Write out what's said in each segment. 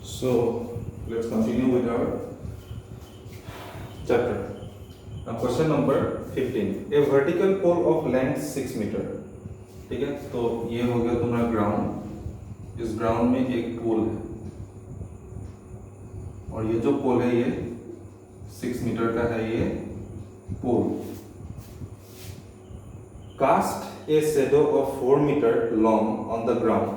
So let's continue with our chapter. Now question number 15. A vertical pole of length 6 metre. ठीक है, तो ये हो गया तुम्हारा ग्राउंड. इस ग्राउंड में एक पोल है और ये जो पोल है ये 6 मीटर का है. ये pole cast a shadow of 4 meter long on the ground.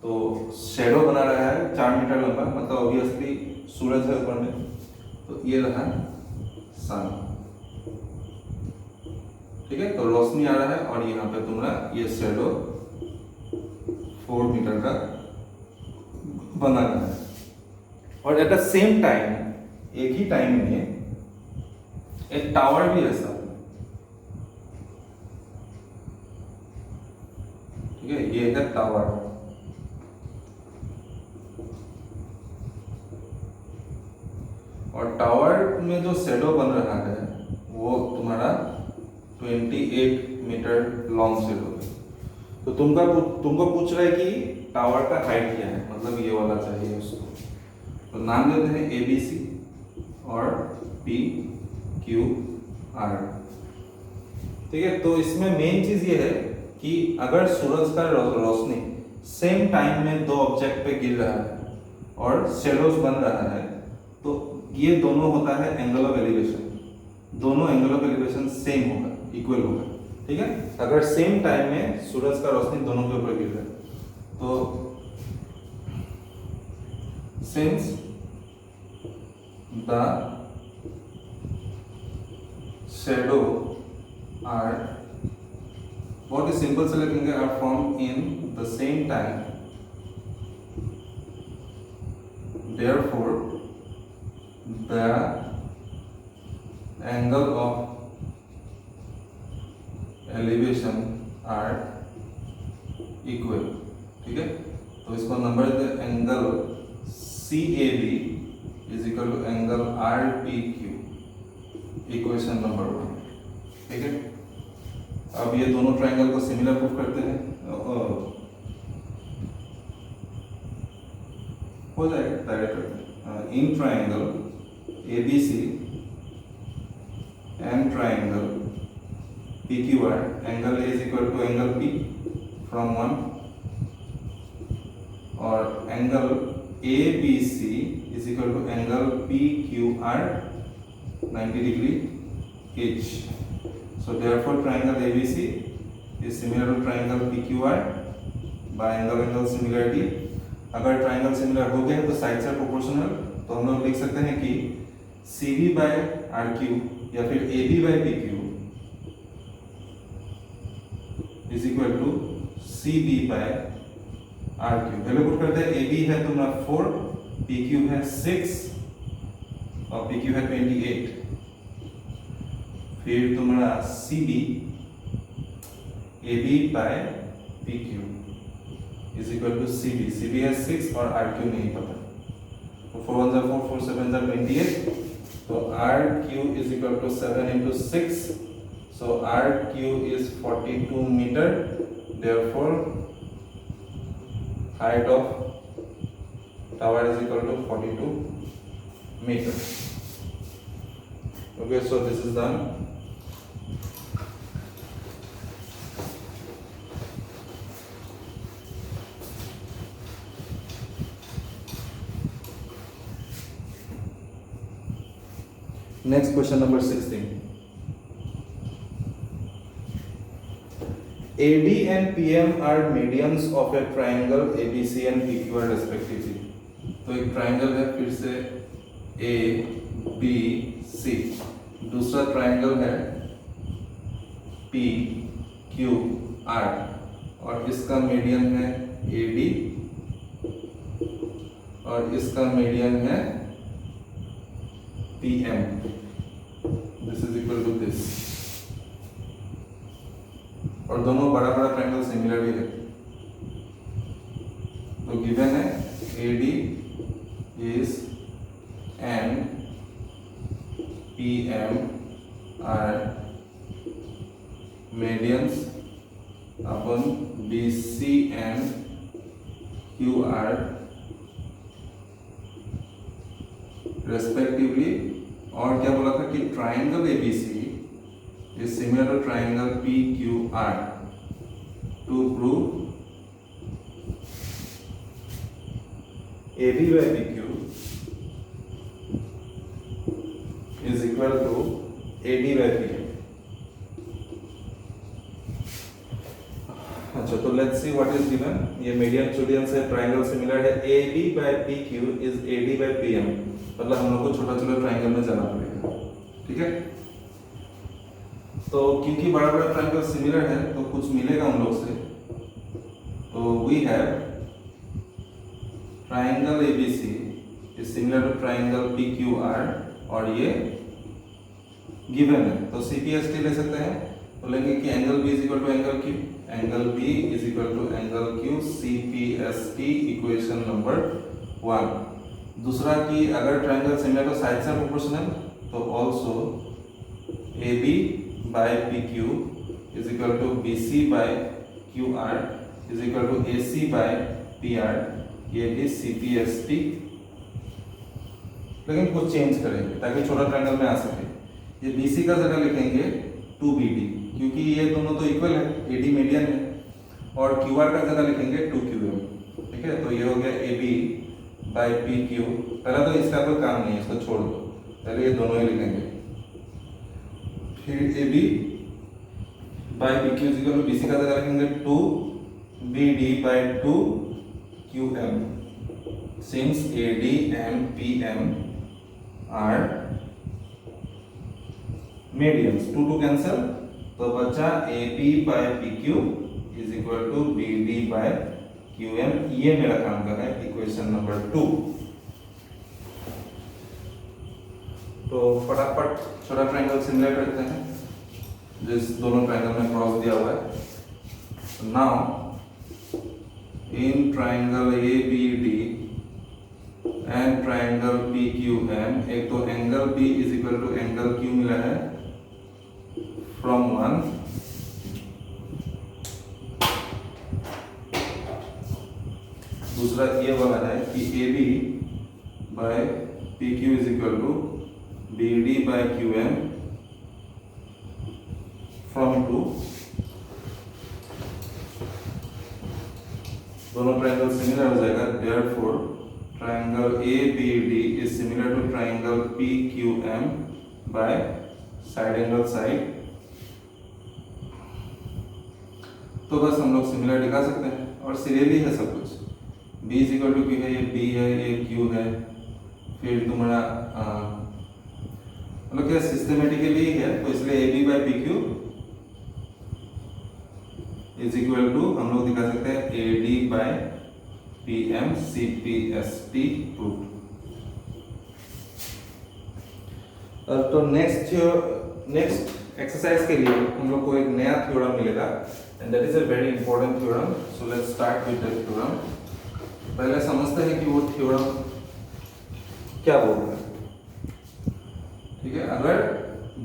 तो शेडो बना रहा है 4 मीटर लंबा, मतलब ऑब्वियसली सूरज है ऊपर में, तो ये रहा सन. ठीक है, तो रोशनी आ रहा है और यहाँ पे तुम्हारा ये शेडो 4 मीटर का बना रहा है. और एट द सेम टाइम, एक ही टाइम में एक टावर भी है साथ में. ठीक है, ये है टावर. और टावर में जो शेडो बन रहा है वो तुम्हारा 28 मीटर लॉन्ग शेडो है. तो तुमको पूछ रहा है कि टावर का हाइट क्या है, मतलब ये वाला चाहिए उसको. तो नाम देते हैं ABC और PQR. ठीक है, तो इसमें मेन चीज ये है कि अगर सूरज का रोशनी सेम टाइम में दो ऑब्जेक्ट पे गिर रहा है और शेडोज बन रहा है, तो ये दोनों होता है एंगल ऑफ एलिवेशन. दोनों एंगल ऑफ एलिवेशन सेम होगा, इक्वल होगा. ठीक है, अगर सेम टाइम में सूरज का रोशनी दोनों के ऊपर गिर रहा है, तो सिंस द शेडो आर, बहुत ही सिंपल से लिखेंगे, are form in the same time, therefore the angle of elevation are equal. ठीक है, तो इसको number they, angle CAB is equal to angle RPQ, equation number 1. ठीक है, अब ये दोनों ट्रायंगल को सिमिलर प्रूफ करते हैं. हो जाएगा direct. In triangle ABC and triangle PQR, angle A is equal to angle P from 1, और angle ABC is equal to angle PQR 90 degree each. So therefore triangle ABC is similar to triangle PQR by angle similarity. अगर triangle similar हो गया तो side से proportional, तो हम लोग लिख सकते हैं कि CB बाय RQ या फिर AB by PQ is equal to CB by RQ. Value put करते हैं. AB है तुम्हारा 4, PQ है 6 और PQ है 28. फिर तुम्हारा CB AB by PQ is equal to CB है 6 और RQ नहीं पता, तो 4 1 4 4 7 28, तो RQ is equal to 7 into 6, so RQ is 42 meter. Therefore height of tower is equal to 42 meter. Okay, so this is done. Next question number 16. AD and PM are medians of a triangle ABC and PQR respectively. तो एक triangle है फिर से ABC, दूसरा triangle है PQR और इसका median है AD और इसका मीडियन है PM. This is equal to this. और दोनों बड़ा बड़ा ट्रायंगल सिमिलर भी है. तो गिवन है AD is and PM are medians upon BC and QR respectively, और क्या बोला था कि triangle ABC is similar to triangle PQR to prove AB by PQ is equal to AD by PM. अच्छा, तो let's see what is given. ये median students है, triangle similar है, AB by PQ is AD by PM, मतलब हम लोग को छोटा छोटा ट्राइंगल में जाना पड़ेगा, ठीक है। तो क्योंकि बड़ा बड़ा ट्राइंगल सिमिलर है तो कुछ मिलेगा उन लोग से। तो we have triangle ABC is similar to triangle PQR, और ये गिवन है, तो CPST ले सकते हैं। तो लेंगे कि angle B is equal to angle Q, angle B is equal to angle Q, CPST equation number 1। दूसरा कि अगर ट्राइंगल सिमिलर तो साइड्स आर प्रोपोर्शनल, तो also AB by PQ is equal to BC by QR is equal to AC by PR, ये भी CPST, लेकिन कुछ change करेंगे ताकि छोटा ट्रायंगल में आ सके। ये BC का जगह लिखेंगे 2BD, क्योंकि ये दोनों तो इक्वल है, AD मीडियन है, और QR का जगह लिखेंगे 2QM, ठीक है। तो ये हो गया AB by PQ। पहला तो इसका कोई काम नहीं है, इसको छोड़ दो, पहले ये दोनों ही लिखेंगे। फिर AB by PQ is equal to BC का जगह लिखेंगे 2BD by 2QM, since AD and PM are medians, 2 to cancel, तो बचा AB by PQ is equal to BD by QM। ये मेरा काम का है इक्वेशन नंबर 2। तो फटाफट छोटा ट्रायंगल सिमिलर करते हैं जिस दोनों ट्रायंगल में क्रॉस दिया हुआ है। Now in triangle ABD and triangle PQM, एक तो angle B is equal to angle Q मिला है फ्रॉम 1, दूसरा ये वाला है कि AB by PQ is equal to BD by QM from 2। दोनों ट्रायंगल सिमिलर हो जाएगा, therefore triangle ABD is similar to triangle PQM by side angle side. तो बस हम लोग सिमिलर दिखा सकते हैं, और सीरियली है सब कुछ। B is equal to Q है, ये B है, ये Q है, फिर तुम्हारा मतलब क्या सिस्टमेटिकली है, तो इसलिए AB by PQ is equal to हम लोग दिखा सकते हैं AD by PM CPST proof. तो नेक्स्ट एक्सरसाइज के लिए हम लोग को एक नया थ्योरम मिलेगा, and that is a very important theorem. So let's start with that theorem. पहले समझते हैं कि वो थ्योरम क्या बोल रहा है, ठीक है। अगर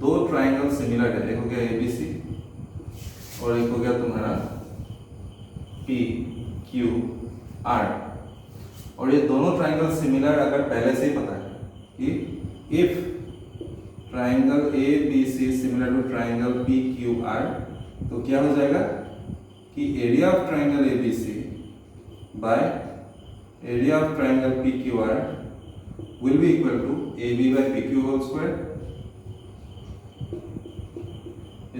दो ट्रायंगल सिमिलर है, एक हो गया ABC और एक हो गया तुम्हारा PQR, और ये दोनों ट्रायंगल सिमिलर अगर पहले से ही पता है कि if triangle ABC similar to triangle PQR, तो क्या हो जाएगा कि area of triangle ABC by area of triangle PQR will be equal to AB by PQ whole square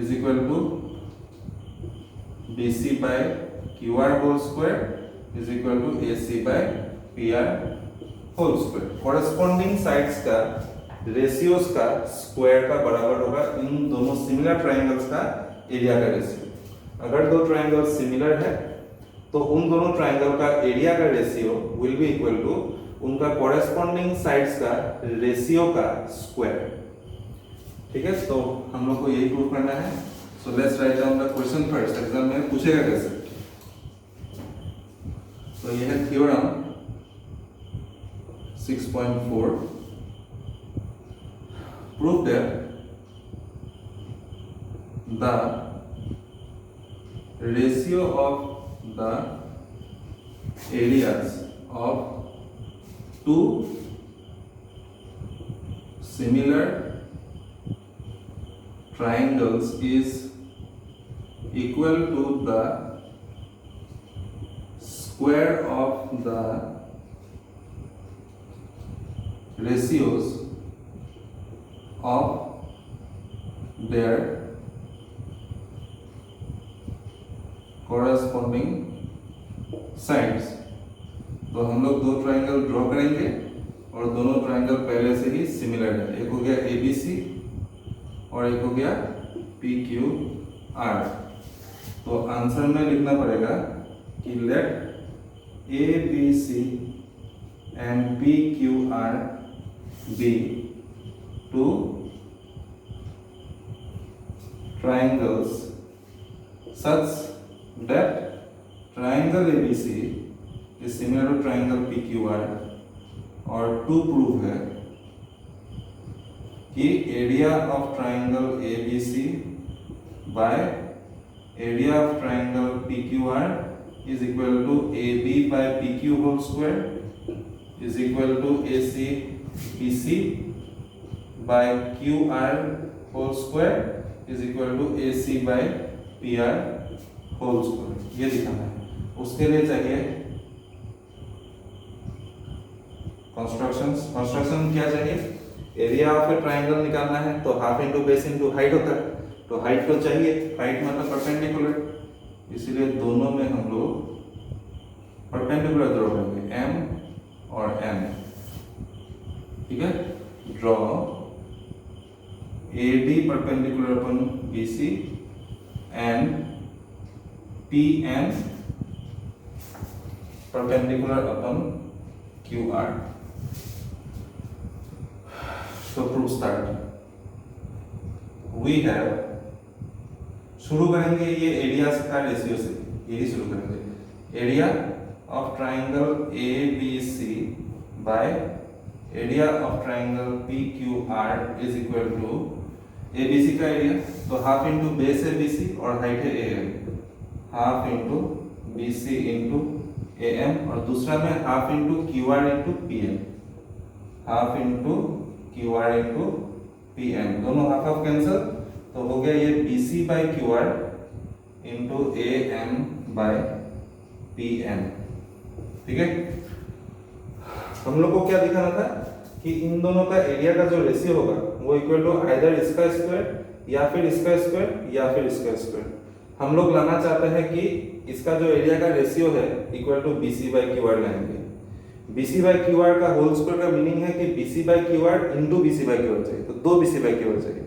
is equal to BC by QR whole square is equal to AC by PR whole square। Corresponding sides का ratios का square का बराबर होगा इन दोनों similar triangles का area का ratio. अगर दो ट्रायंगल सिमिलर है तो उन दोनों ट्रायंगल का एरिया का ratio will be equal to उनका कॉरेस्पॉन्डिंग साइड्स का रेशियो का स्क्वायर, ठीक है। तो हम लोग को यही प्रूव करना है। So let's write down the question first. Exam में पूछेगा कैसे, तो यह है theorem 6.4, prove that the ratio of the areas of two similar triangles is equal to the square of the ratios of their corresponding sides। तो हम लोग दो ट्राइंगल ड्रॉ करेंगे और दोनों ट्राइंगल पहले से ही सिमिलर है। एक हो गया ABC और एक हो गया PQR। तो आंसर में लिखना पड़ेगा कि late ABC and PQR be two triangles such that triangle ABC is similar to triangle PQR। और टू प्रूव है कि area of triangle ABC by area of triangle PQR is equal to AB by PQ whole square is equal to AC PC by QR whole square is equal to AC by PR whole square। ये दिखाना है। उसके लिए चाहिए construction क्या चाहिए? Area of A triangle निकालना है तो half into base into height होता है। तो हाइट तो चाहिए, हाइट मतलब परपेंडिकुलर, इसीलिए दोनों में हम लोग परपेंडिकुलर ड्रॉ करेंगे M और M। ठीक है, draw AD perpendicular upon BC and PM perpendicular upon QR। So proof start। We have, शुरू करेंगे ये एरिया का रेशियो से, यही शुरू करेंगे। Area of triangle ABC by area of triangle PQR is equal to ABC का एरिया तो हाफ इंटू बेस है BC और हाइट है AM, half into BC into AM और दूसरा में half into QR into PM, half into QR into PM, दोनों half half cancel तो हो गया ये BC by QR into AM by PM। ठीक है, हम लोग को क्या दिखाना था कि इन दोनों का एरिया का जो रेशियो होगा वो इक्वल टू आइदर इसका स्क्वायर या फिर इसका स्क्वायर या फिर इसका स्क्वायर। हम लोग लाना चाहते हैं कि इसका जो एरिया का रेशियो है equal to BC by QR लेंगे। BC बाय QR का होल स्क्वायर का मीनिंग है कि BC by QR into BC by QR चाहिए, तो दो BC बाय QR चाहिए।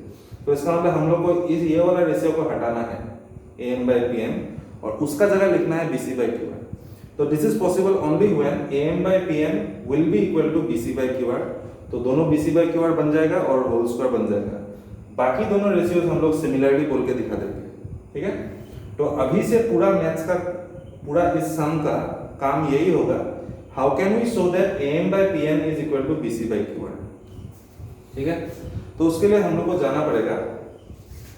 तो इसका मतलब हम लोग को इस ये वाला रेशियो को हटाना है AM बाय PM और उसका जगह लिखना है BC बाय QR। तो this is possible only when AM by PM will be equal to BC by QR। तो दोनों BC बाय QR बन जाएगा और होल स्क्वायर बन जाएगा। बाकी दोनों रेशियोज हम लोग सिमिलरली बोल के दिखा देंगे। ठीक है, तो अभी से पूरा मैथ्स का पूरा इस सम का काम यही होगा, how can we show that AM by PM is equal to BC by QR। ठीक है, तो उसके लिए हम लोग को जाना पड़ेगा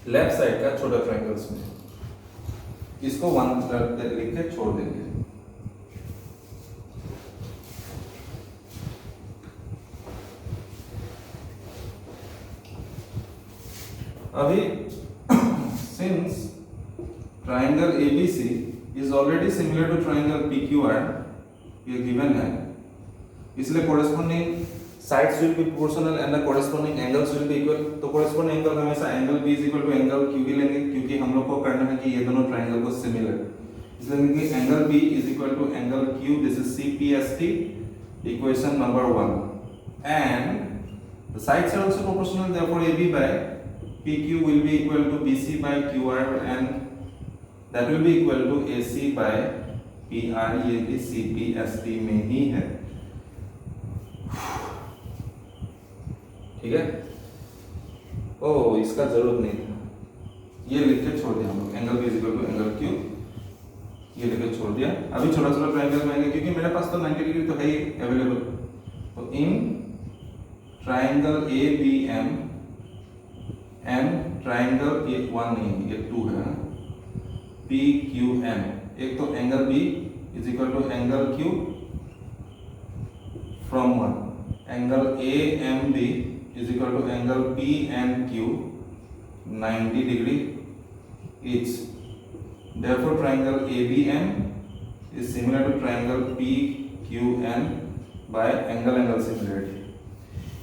लेफ्ट साइड का छोटा ट्रायंगल्स में, इसको 1 लिख के छोड़ देंगे। अभी since triangle ABC is already similar to triangle PQR, ये given है, इसलिए corresponding sides will be proportional and the corresponding angles will be equal। तो corresponding angle हमेशा angle B is equal to angle QB लेंगे, क्योंकि हम लोग को करना है कि ये दोनों triangle को similar, इसलिए लेंगे angle B is equal to angle Q। This is CPST equation number 1 and the sides are also proportional, therefore AB by PQ will be equal to BC by QR and that will be equal to AC by PR। ये भी CPST में ही है। ठीक है, ओ इसका जरूरत नहीं था, ये लिख के छोड़ दिया हम लोग, angle B is equal to angle Q, ये लिख के छोड़ दिया। अभी छोटा छोटा ट्रायंगल में आएंगे क्योंकि मेरे पास तो 90 डिग्री तो है ही अवेलेबल। तो in triangle ABM and triangle ये 1 नहीं ये 2 है PQM, एक तो angle B is equal to angle Q from 1, angle AMB is equal to angle P and Q 90 degree each. Therefore, triangle ABM is similar to triangle PQN by angle similarity.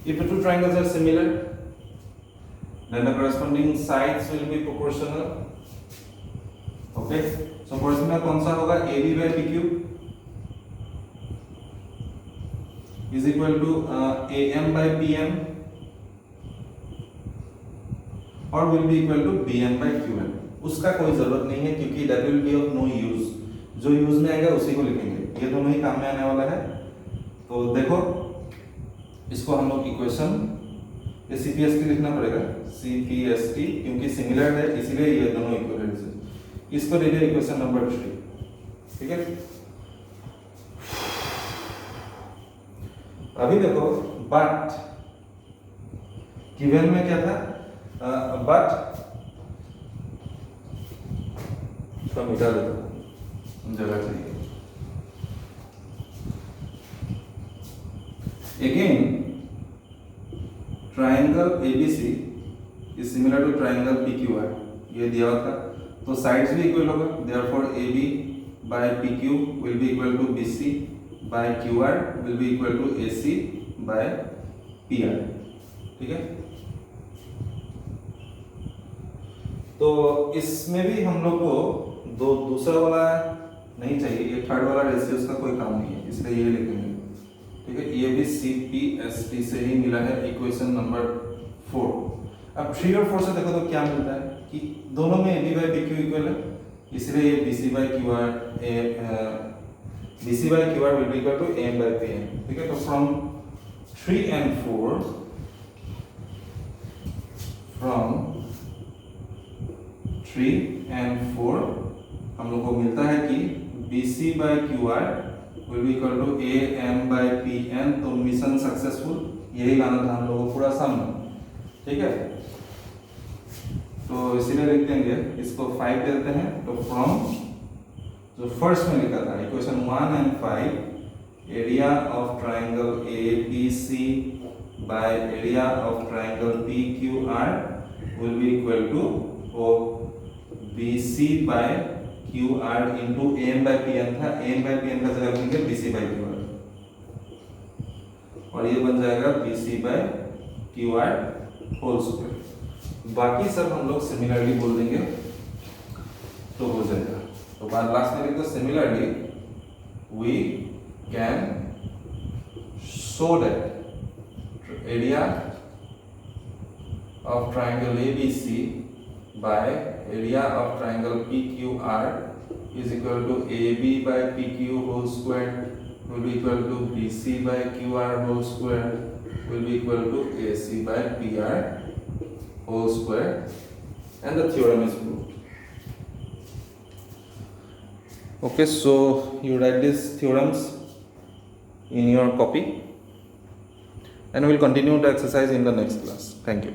If the two triangles are similar, then the corresponding sides will be proportional. Okay, so corresponding कौन सा होगा? AB by PQ is equal to AM by PM और will be equal to BM by QN. उसका कोई जरूरत नहीं है क्योंकि that will be of no use. जो यूज में आएगा उसी को लिखेंगे, ये दोनों ही काम में आने वाला है. तो देखो इसको हम लोग इक्वेशन ये CPST लिखना पड़ेगा, CPST क्योंकि सिमिलर है इसीलिए ये दोनों इक्वल है. इसको दे दिया इक्वेशन नंबर 3. ठीक है, अभी देखो बट गिवन में क्या था? बट इसको मिटा देता हूं, जगह चाहिए. Again, triangle ABC is similar to triangle PQR. ये दिया हुआ था, तो साइड्स भी इक्वल होगा. Therefore, AB by PQ will be equal to BC by QR will be equal to AC by PR. ठीक है, तो इसमें भी हम लोग को दूसरा वाला नहीं चाहिए, ये थर्ड वाला रेशियोज का कोई काम नहीं है, इसलिए ये लिखेंगे. ठीक है, ये भी CPST से ही मिला है, इक्वेशन नंबर 4. अब 3 और 4 से देखो तो क्या मिलता है कि दोनों में AB by PQ इक्वल है, इसलिए ये BC by QR will be equal to AM by PM. ठीक है, तो from 3 and 4 हम लोग को मिलता है कि BC by QR will be equal to AM by PN. तो मिशन सक्सेसफुल, यही लाना था हम लोगों को पूरा सम. ठीक है, तो इसीलिए लिख देंगे इसको 5 देते हैं. तो फ्रॉम जो फर्स्ट में लिखा था equation 1 and 5, area of triangle ABC by area of triangle PQR will be equal to BC by QR into AM by PN था. AM by PN का जगह लिखेंगे BC by QR और ये बन जाएगा BC by QR whole square. बाकी सब हम लोग सिमिलरली बोल देंगे तो हो जाएगा. तो बाद लास्ट में लिख दो similarly we can show that area of triangle ABC by area of triangle PQR is equal to AB by PQ whole square will be equal to BC by QR whole square will be equal to AC by PR whole square, and the theorem is proved. Okay, so you write these theorems in your copy and we will continue the exercise in the next class. Thank you.